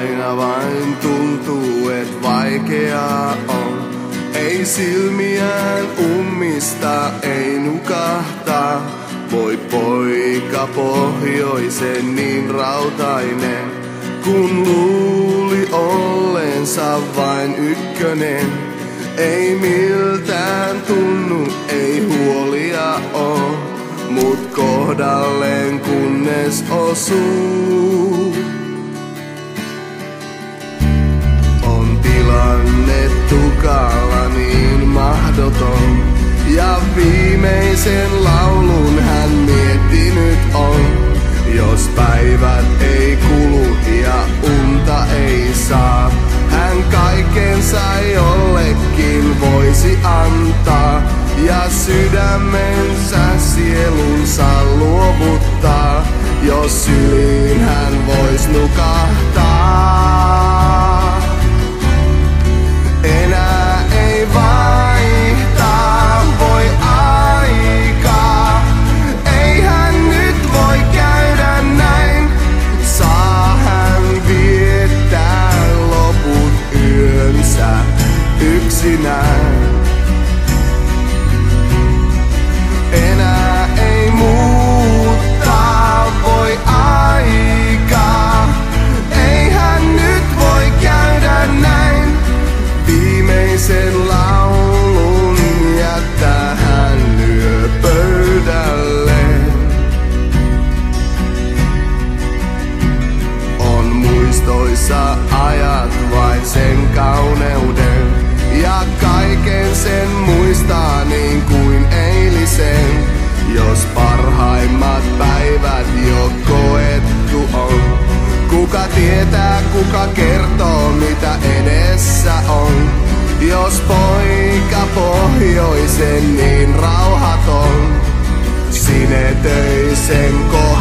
aina vain tuntuu, et vaikeaa on. Ei silmiään ummista, ei nukahtaa. Voi poika pohjoisen niin rautainen, kun luuli ollensa vain ykkönen. Ei miltään tunnu, ei huolia oo, mut kohdalleen kunnes osuu. On tilanne tukala niin mahdoton, ja viimeisen laulun hän miettinyt on. Jos päivät ei kulu ja unta ei saa, hän kaikensa jollekin voisi antaa. Ja sydämensä sielunsa luovuttaa, jos syliin hän vois nukahtaa. Enää ei vaihtaa voi aikaa, ei hän nyt voi käydä näin. Saa hän viettää loput yönsä yksinään. Enää ei muuttaa voi aikaa, ei hän nyt voi käydä näin. Viimeisen laulun jättää hän lyö pöydälle. On muistoissa ajat vain sen kauneuden, ja kaiken sen muistaa niin kuin eilisen. Jos parhaimmat päivät jo koettu on, kuka tietää, kuka kertoo mitä edessä on. Jos poika pohjoisen niin rauhaton, sinetöisen kohdalla.